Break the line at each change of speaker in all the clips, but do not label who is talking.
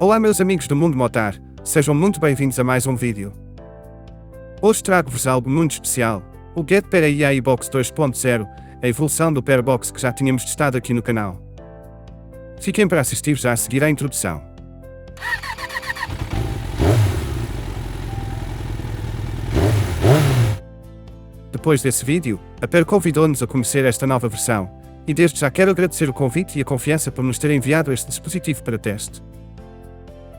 Olá meus amigos do Mundo Motar, sejam muito bem-vindos a mais um vídeo. Hoje trago-vos algo muito especial, o GetPair AI Box 2.0, a evolução do Pairbox que já tínhamos testado aqui no canal. Fiquem para assistir já a seguir à introdução. Depois desse vídeo, a Pair convidou-nos a conhecer esta nova versão, e desde já quero agradecer o convite e a confiança por nos ter enviado este dispositivo para teste.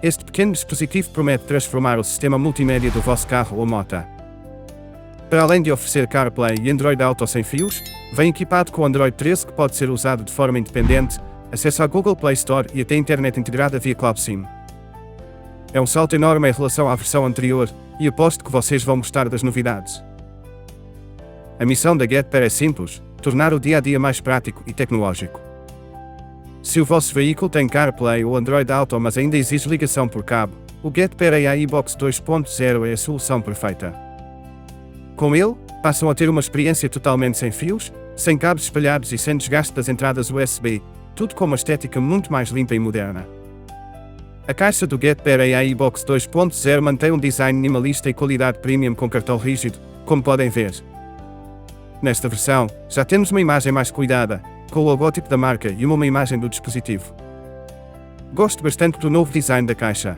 Este pequeno dispositivo promete transformar o sistema multimédia do vosso carro ou moto. Para além de oferecer CarPlay e Android Auto sem fios, vem equipado com Android 13 que pode ser usado de forma independente, acesso à Google Play Store e até internet integrada via Cloud SIM. É um salto enorme em relação à versão anterior, e aposto que vocês vão gostar das novidades. A missão da GetPair é simples: tornar o dia-a-dia mais prático e tecnológico. Se o vosso veículo tem CarPlay ou Android Auto mas ainda exige ligação por cabo, o GetPair AI Box 2.0 é a solução perfeita. Com ele, passam a ter uma experiência totalmente sem fios, sem cabos espalhados e sem desgaste das entradas USB, tudo com uma estética muito mais limpa e moderna. A caixa do GetPair AI Box 2.0 mantém um design minimalista e qualidade premium com cartão rígido, como podem ver. Nesta versão, já temos uma imagem mais cuidada, com o logótipo da marca e uma imagem do dispositivo. Gosto bastante do novo design da caixa.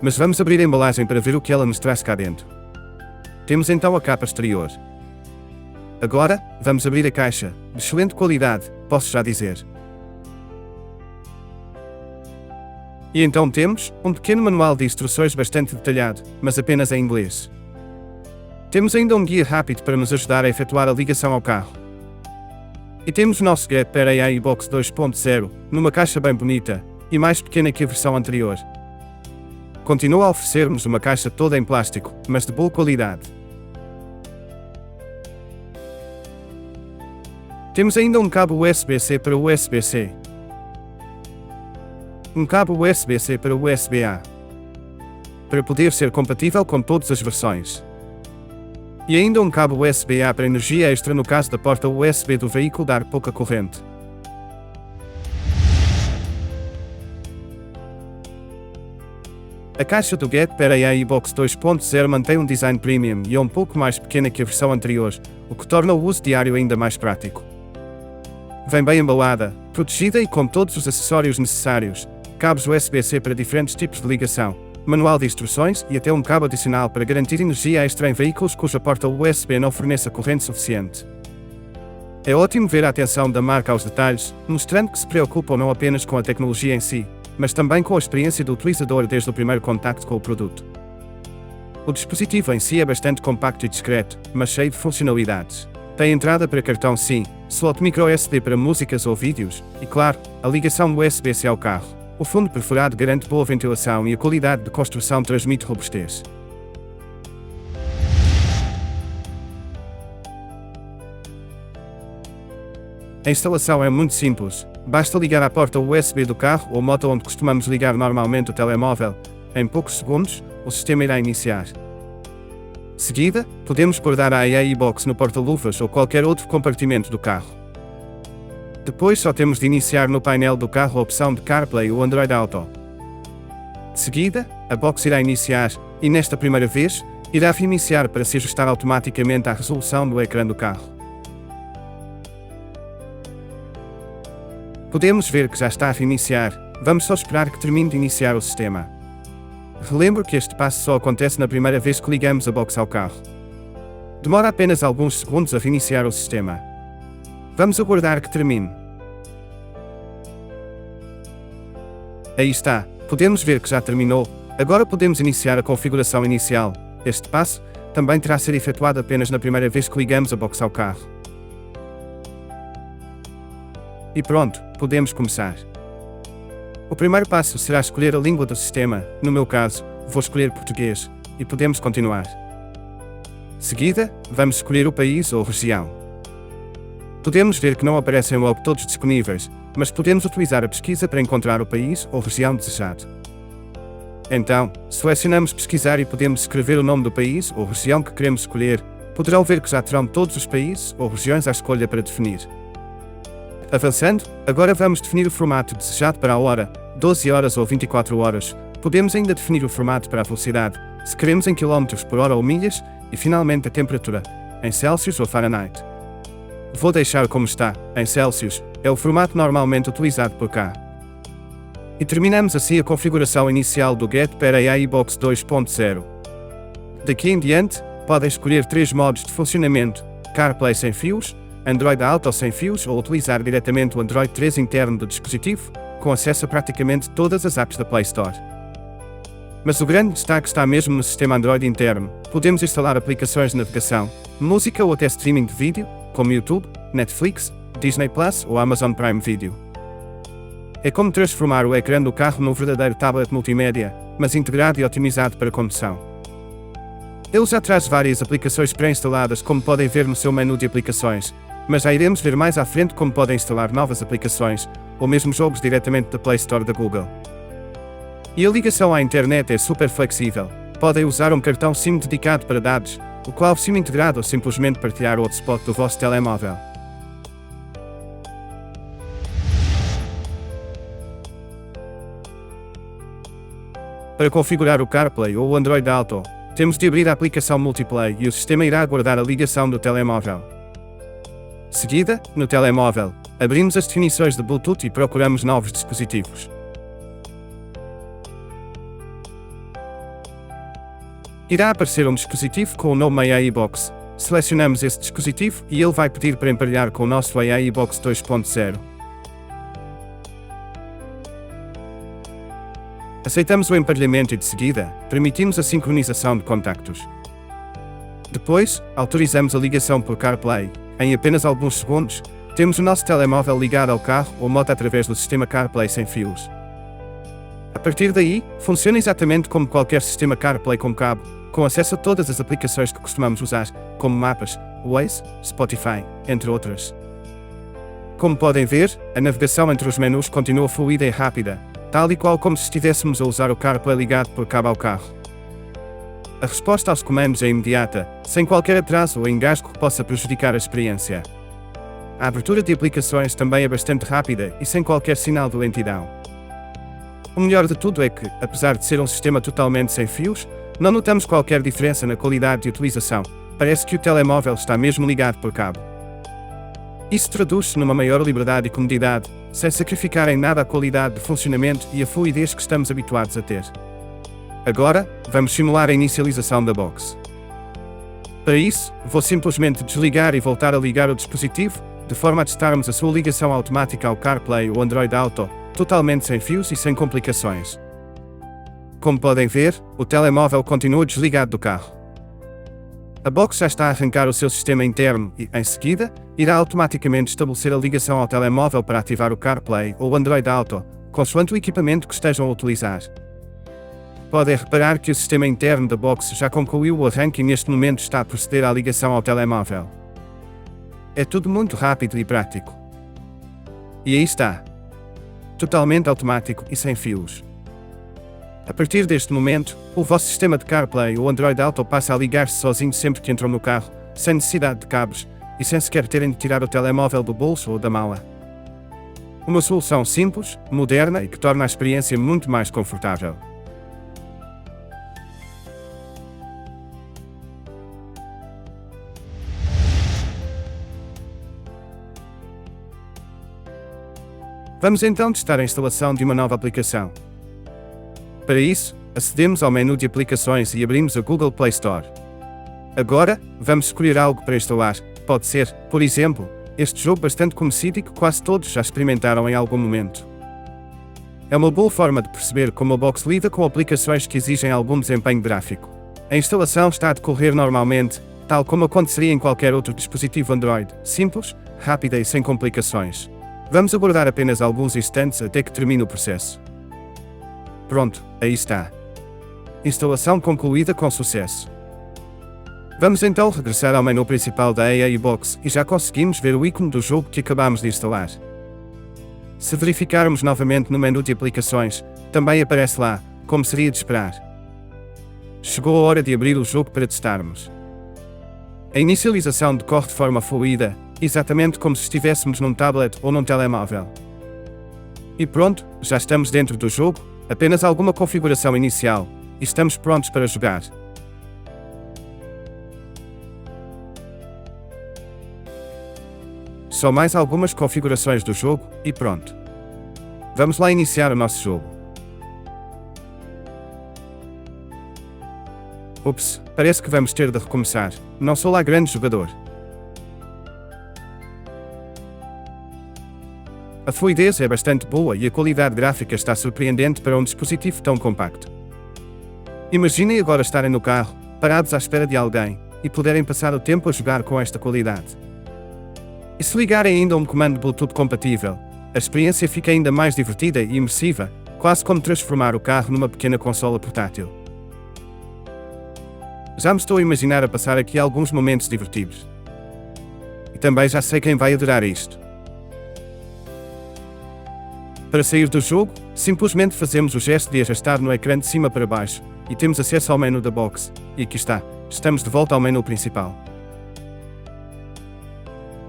Mas vamos abrir a embalagem para ver o que ela nos traz cá dentro. Temos então a capa exterior. Agora, vamos abrir a caixa, de excelente qualidade, posso já dizer. E então temos um pequeno manual de instruções bastante detalhado, mas apenas em inglês. Temos ainda um guia rápido para nos ajudar a efetuar a ligação ao carro. E temos o nosso GetPair AI Box 2.0, numa caixa bem bonita, e mais pequena que a versão anterior. Continua a oferecer-nos uma caixa toda em plástico, mas de boa qualidade. Temos ainda um cabo USB-C para USB-C. Um cabo USB-C para USB-A. Para poder ser compatível com todas as versões. E ainda um cabo USB-A para energia extra no caso da porta USB do veículo dar pouca corrente. A caixa do GetPair AI Box 2.0 mantém um design premium e é um pouco mais pequena que a versão anterior, o que torna o uso diário ainda mais prático. Vem bem embalada, protegida e com todos os acessórios necessários, cabos USB-C para diferentes tipos de ligação, manual de instruções e até um cabo adicional para garantir energia extra em veículos cuja porta USB não forneça corrente suficiente. É ótimo ver a atenção da marca aos detalhes, mostrando que se preocupam não apenas com a tecnologia em si, mas também com a experiência do utilizador desde o primeiro contacto com o produto. O dispositivo em si é bastante compacto e discreto, mas cheio de funcionalidades. Tem entrada para cartão SIM, slot microSD para músicas ou vídeos, e claro, a ligação USB-C ao carro. O fundo perfurado garante boa ventilação e a qualidade de construção transmite robustez. A instalação é muito simples, basta ligar à porta USB do carro ou moto onde costumamos ligar normalmente o telemóvel. Em poucos segundos, o sistema irá iniciar. Seguida, podemos guardar a AI Box no porta-luvas ou qualquer outro compartimento do carro. Depois só temos de iniciar no painel do carro a opção de CarPlay ou Android Auto. De seguida, a box irá iniciar, e nesta primeira vez, irá reiniciar para se ajustar automaticamente à resolução do ecrã do carro. Podemos ver que já está a reiniciar, vamos só esperar que termine de iniciar o sistema. Relembro que este passo só acontece na primeira vez que ligamos a box ao carro. Demora apenas alguns segundos a reiniciar o sistema. Vamos aguardar que termine. Aí está, podemos ver que já terminou, agora podemos iniciar a configuração inicial. Este passo também terá de ser efetuado apenas na primeira vez que ligamos a box ao carro. E pronto, podemos começar. O primeiro passo será escolher a língua do sistema, no meu caso, vou escolher português, e podemos continuar. De seguida, vamos escolher o país ou região. Podemos ver que não aparecem logo todos disponíveis, mas podemos utilizar a pesquisa para encontrar o país ou região desejado. Então, selecionamos pesquisar e podemos escrever o nome do país ou região que queremos escolher. Poderão ver que já terão todos os países ou regiões à escolha para definir. Avançando, agora vamos definir o formato desejado para a hora, 12 horas ou 24 horas, podemos ainda definir o formato para a velocidade, se queremos em km/h ou milhas, e finalmente a temperatura, em Celsius ou Fahrenheit. Vou deixar como está, em Celsius, é o formato normalmente utilizado por cá. E terminamos assim a configuração inicial do Get para a AI Box 2.0. Daqui em diante, podem escolher 3 modos de funcionamento: CarPlay sem fios, Android Auto sem fios ou utilizar diretamente o Android 3 interno do dispositivo, com acesso a praticamente todas as apps da Play Store. Mas o grande destaque está mesmo no sistema Android interno. Podemos instalar aplicações de navegação, música ou até streaming de vídeo, como YouTube, Netflix, Disney Plus ou Amazon Prime Video. É como transformar o ecrã do carro num verdadeiro tablet multimédia, mas integrado e otimizado para condução. Ele já traz várias aplicações pré-instaladas, como podem ver no seu menu de aplicações, mas já iremos ver mais à frente como podem instalar novas aplicações, ou mesmo jogos diretamente da Play Store da Google. E a ligação à internet é super flexível. Podem usar um cartão SIM dedicado para dados, o qual SIM integrado ou simplesmente partilhar o hotspot do vosso telemóvel. Para configurar o CarPlay ou o Android Auto, temos de abrir a aplicação Multiplay e o sistema irá guardar a ligação do telemóvel. Seguida, no telemóvel, abrimos as definições de Bluetooth e procuramos novos dispositivos. Irá aparecer um dispositivo com o nome AI Box. Selecionamos esse dispositivo e ele vai pedir para emparelhar com o nosso AI Box 2.0. Aceitamos o emparelhamento e de seguida, permitimos a sincronização de contactos. Depois, autorizamos a ligação por CarPlay. Em apenas alguns segundos, temos o nosso telemóvel ligado ao carro ou moto através do sistema CarPlay sem fios. A partir daí, funciona exatamente como qualquer sistema CarPlay com cabo, com acesso a todas as aplicações que costumamos usar, como Mapas, Waze, Spotify, entre outras. Como podem ver, a navegação entre os menus continua fluida e rápida, tal e qual como se estivéssemos a usar o CarPlay ligado por cabo ao carro. A resposta aos comandos é imediata, sem qualquer atraso ou engasgo que possa prejudicar a experiência. A abertura de aplicações também é bastante rápida e sem qualquer sinal de lentidão. O melhor de tudo é que, apesar de ser um sistema totalmente sem fios, não notamos qualquer diferença na qualidade de utilização. Parece que o telemóvel está mesmo ligado por cabo. Isso traduz-se numa maior liberdade e comodidade, sem sacrificar em nada a qualidade de funcionamento e a fluidez que estamos habituados a ter. Agora, vamos simular a inicialização da box. Para isso, vou simplesmente desligar e voltar a ligar o dispositivo, de forma a testarmos a sua ligação automática ao CarPlay ou Android Auto, totalmente sem fios e sem complicações. Como podem ver, o telemóvel continua desligado do carro. A box já está a arrancar o seu sistema interno e, em seguida, irá automaticamente estabelecer a ligação ao telemóvel para ativar o CarPlay ou o Android Auto, consoante o equipamento que estejam a utilizar. Podem reparar que o sistema interno da box já concluiu o arranque e neste momento está a proceder à ligação ao telemóvel. É tudo muito rápido e prático. E aí está. Totalmente automático e sem fios. A partir deste momento, o vosso sistema de CarPlay ou Android Auto passa a ligar-se sozinho sempre que entram no carro, sem necessidade de cabos, e sem sequer terem de tirar o telemóvel do bolso ou da mala. Uma solução simples, moderna e que torna a experiência muito mais confortável. Vamos então testar a instalação de uma nova aplicação. Para isso, acedemos ao menu de aplicações e abrimos a Google Play Store. Agora, vamos escolher algo para instalar. Pode ser, por exemplo, este jogo bastante conhecido e que quase todos já experimentaram em algum momento. É uma boa forma de perceber como a box lida com aplicações que exigem algum desempenho gráfico. A instalação está a decorrer normalmente, tal como aconteceria em qualquer outro dispositivo Android, simples, rápida e sem complicações. Vamos aguardar apenas alguns instantes até que termine o processo. Pronto, aí está. Instalação concluída com sucesso. Vamos então regressar ao menu principal da AI Box e já conseguimos ver o ícone do jogo que acabamos de instalar. Se verificarmos novamente no menu de aplicações, também aparece lá, como seria de esperar. Chegou a hora de abrir o jogo para testarmos. A inicialização decorre de forma fluida, exatamente como se estivéssemos num tablet ou num telemóvel. E pronto, já estamos dentro do jogo, apenas alguma configuração inicial, e estamos prontos para jogar. Só mais algumas configurações do jogo, e pronto. Vamos lá iniciar o nosso jogo. Ups, parece que vamos ter de recomeçar, não sou lá grande jogador. A fluidez é bastante boa e a qualidade gráfica está surpreendente para um dispositivo tão compacto. Imaginem agora estarem no carro, parados à espera de alguém, e poderem passar o tempo a jogar com esta qualidade. E se ligarem ainda um comando Bluetooth compatível, a experiência fica ainda mais divertida e imersiva, quase como transformar o carro numa pequena consola portátil. Já me estou a imaginar a passar aqui alguns momentos divertidos. E também já sei quem vai adorar isto. Para sair do jogo, simplesmente fazemos o gesto de arrastar no ecrã de cima para baixo, e temos acesso ao menu da box, e aqui está, estamos de volta ao menu principal.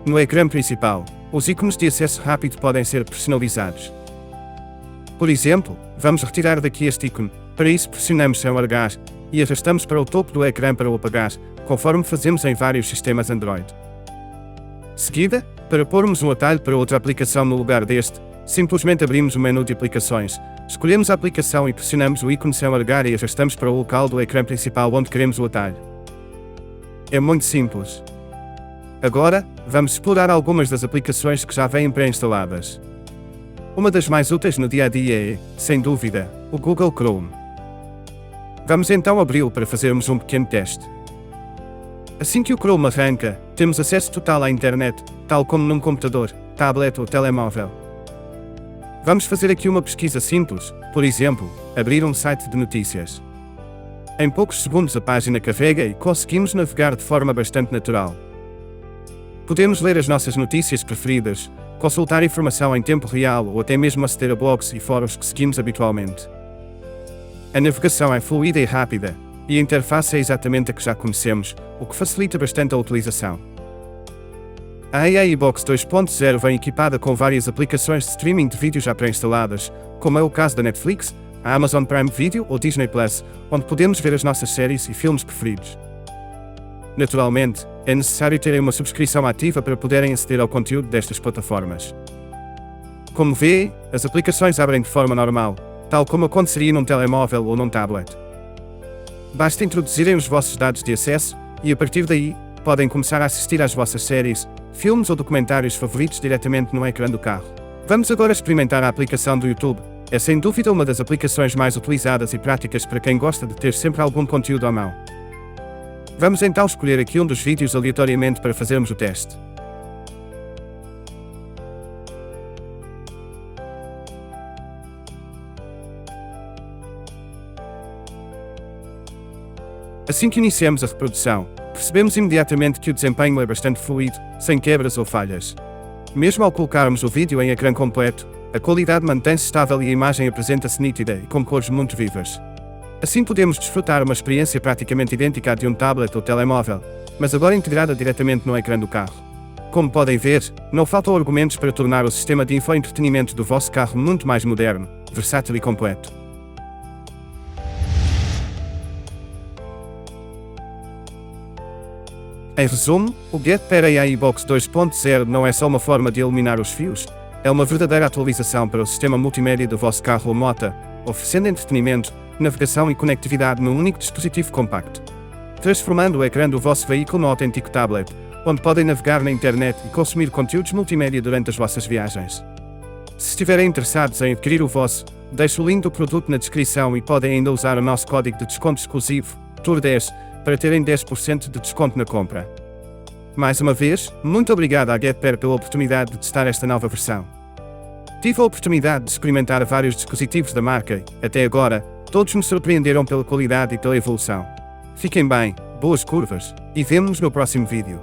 No ecrã principal, os ícones de acesso rápido podem ser personalizados. Por exemplo, vamos retirar daqui este ícone, para isso pressionamos sem largar, e arrastamos para o topo do ecrã para o apagar, conforme fazemos em vários sistemas Android. Seguida, para pormos um atalho para outra aplicação no lugar deste, simplesmente abrimos o menu de aplicações, escolhemos a aplicação e pressionamos o ícone sem largar e arrastamos para o local do ecrã principal onde queremos o atalho. É muito simples. Agora, vamos explorar algumas das aplicações que já vêm pré-instaladas. Uma das mais úteis no dia a dia é, sem dúvida, o Google Chrome. Vamos então abri-lo para fazermos um pequeno teste. Assim que o Chrome arranca, temos acesso total à internet, tal como num computador, tablet ou telemóvel. Vamos fazer aqui uma pesquisa simples, por exemplo, abrir um site de notícias. Em poucos segundos a página carrega e conseguimos navegar de forma bastante natural. Podemos ler as nossas notícias preferidas, consultar informação em tempo real ou até mesmo aceder a blogs e fóruns que seguimos habitualmente. A navegação é fluida e rápida, e a interface é exatamente a que já conhecemos, o que facilita bastante a utilização. A AI Box 2.0 vem equipada com várias aplicações de streaming de vídeo já pré-instaladas, como é o caso da Netflix, a Amazon Prime Video ou Disney Plus, onde podemos ver as nossas séries e filmes preferidos. Naturalmente, é necessário terem uma subscrição ativa para poderem aceder ao conteúdo destas plataformas. Como vê, as aplicações abrem de forma normal, tal como aconteceria num telemóvel ou num tablet. Basta introduzirem os vossos dados de acesso, e a partir daí, podem começar a assistir às vossas séries, filmes ou documentários favoritos diretamente no ecrã do carro. Vamos agora experimentar a aplicação do YouTube. É sem dúvida uma das aplicações mais utilizadas e práticas para quem gosta de ter sempre algum conteúdo à mão. Vamos então escolher aqui um dos vídeos aleatoriamente para fazermos o teste. Assim que iniciamos a reprodução, percebemos imediatamente que o desempenho é bastante fluido, sem quebras ou falhas. Mesmo ao colocarmos o vídeo em ecrã completo, a qualidade mantém-se estável e a imagem apresenta-se nítida e com cores muito vivas. Assim podemos desfrutar uma experiência praticamente idêntica à de um tablet ou telemóvel, mas agora integrada diretamente no ecrã do carro. Como podem ver, não faltam argumentos para tornar o sistema de infoentretenimento do vosso carro muito mais moderno, versátil e completo. Em resumo, o GetPair AI Box 2.0 não é só uma forma de eliminar os fios, é uma verdadeira atualização para o sistema multimédia do vosso carro ou moto, oferecendo entretenimento, navegação e conectividade num único dispositivo compacto. Transformando o ecrã do vosso veículo num autêntico tablet, onde podem navegar na internet e consumir conteúdos multimédia durante as vossas viagens. Se estiverem interessados em adquirir o vosso, deixo o link do produto na descrição e podem ainda usar o nosso código de desconto exclusivo, TOUR10, para terem 10% de desconto na compra. Mais uma vez, muito obrigado à GetPair pela oportunidade de testar esta nova versão. Tive a oportunidade de experimentar vários dispositivos da marca e, até agora, todos me surpreenderam pela qualidade e pela evolução. Fiquem bem, boas curvas, e vemo-nos no próximo vídeo.